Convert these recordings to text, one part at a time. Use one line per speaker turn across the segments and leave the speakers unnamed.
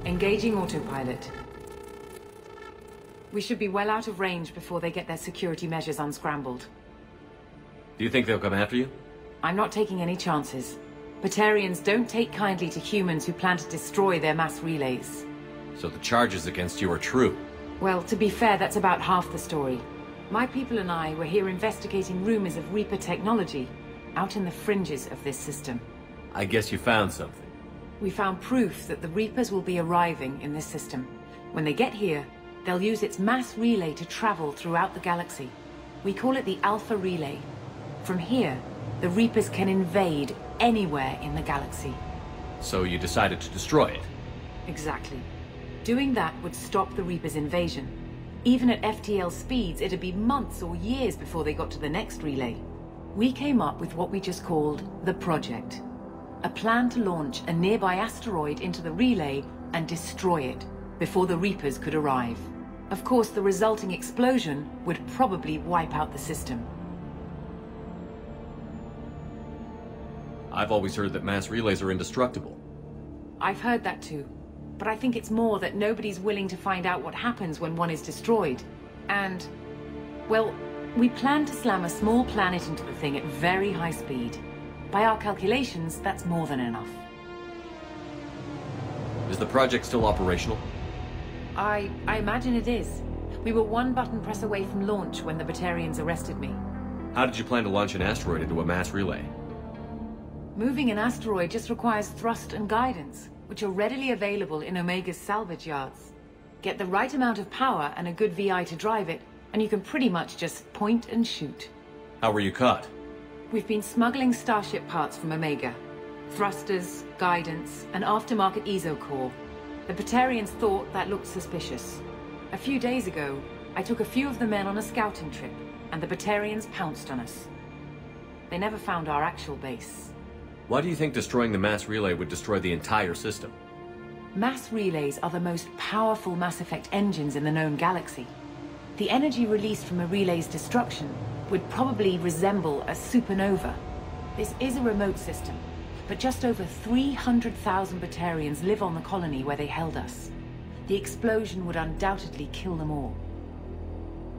Engaging autopilot. We should be well out of range before they get their security measures unscrambled.
Do you think they'll come after you?
I'm not taking any chances. Batarians don't take kindly to humans who plan to destroy their mass relays.
So the charges against you are true?
Well, to be fair, that's about half the story. My people and I were here investigating rumors of Reaper technology, out in the fringes of this system.
I guess you found something.
We found proof that the Reapers will be arriving in this system. When they get here, they'll use its mass relay to travel throughout the galaxy. We call it the Alpha Relay. From here, the Reapers can invade anywhere in the galaxy.
So you decided to destroy it?
Exactly. Doing that would stop the Reapers' invasion. Even at FTL speeds, it'd be months or years before they got to the next relay. We came up with what we just called the Project. A plan to launch a nearby asteroid into the relay and destroy it before the Reapers could arrive. Of course, the resulting explosion would probably wipe out the system.
I've always heard that mass relays are indestructible.
I've heard that too. But I think it's more that nobody's willing to find out what happens when one is destroyed. And, well, we plan to slam a small planet into the thing at very high speed. By our calculations, that's more than enough.
Is the project still operational?
I imagine it is. We were one button press away from launch when the Batarians arrested me.
How did you plan to launch an asteroid into a mass relay?
Moving an asteroid just requires thrust and guidance, which are readily available in Omega's salvage yards. Get the right amount of power and a good VI to drive it, and you can pretty much just point and shoot.
How were you caught?
We've been smuggling Starship parts from Omega. Thrusters, guidance, and aftermarket ESO core. The Batarians thought that looked suspicious. A few days ago, I took a few of the men on a scouting trip, and the Batarians pounced on us. They never found our actual base.
Why do you think destroying the mass relay would destroy the entire system?
Mass relays are the most powerful Mass Effect engines in the known galaxy. The energy released from a relay's destruction would probably resemble a supernova. This is a remote system, but just over 300,000 Batarians live on the colony where they held us. The explosion would undoubtedly kill them all.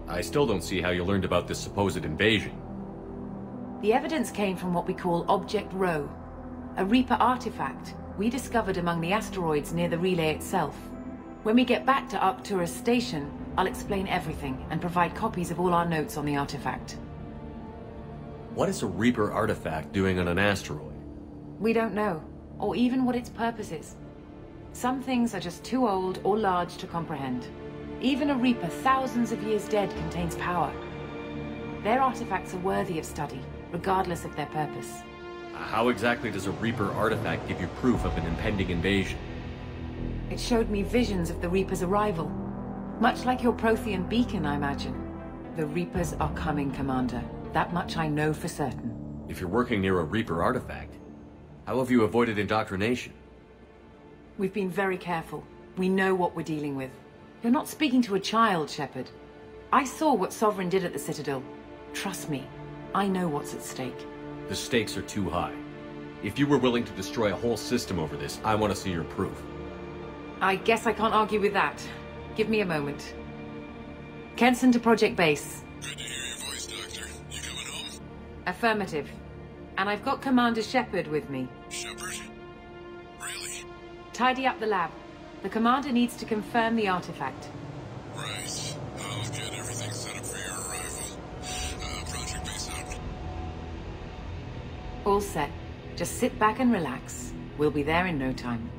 I still don't see how you learned about this supposed invasion.
The evidence came from what we call Object Rho, a Reaper artifact we discovered among the asteroids near the relay itself. When we get back to Arcturus Station, I'll explain everything and provide copies of all our notes on the artifact.
What is a Reaper artifact doing on an asteroid?
We don't know, or even what its purpose is. Some things are just too old or large to comprehend. Even a Reaper thousands of years dead contains power. Their artifacts are worthy of study, regardless of their purpose.
How exactly does a Reaper artifact give you proof of an impending invasion?
It showed me visions of the Reaper's arrival. Much like your Prothean beacon, I imagine. The Reapers are coming, Commander. That much I know for certain.
If you're working near a Reaper artifact, how have you avoided indoctrination?
We've been very careful. We know what we're dealing with. You're not speaking to a child, Shepard. I saw what Sovereign did at the Citadel. Trust me, I know what's at stake.
The stakes are too high. If you were willing to destroy a whole system over this, I want to see your proof.
I guess I can't argue with that. Give me a moment. Kenson to Project Base.
Good to hear your voice, Doctor. You coming home?
Affirmative. And I've got Commander Shepard with me.
Shepard? Really?
Tidy up the lab. The Commander needs to confirm the artifact.
Right. I'll get everything set up for your arrival. Project Base out.
All set. Just sit back and relax. We'll be there in no time.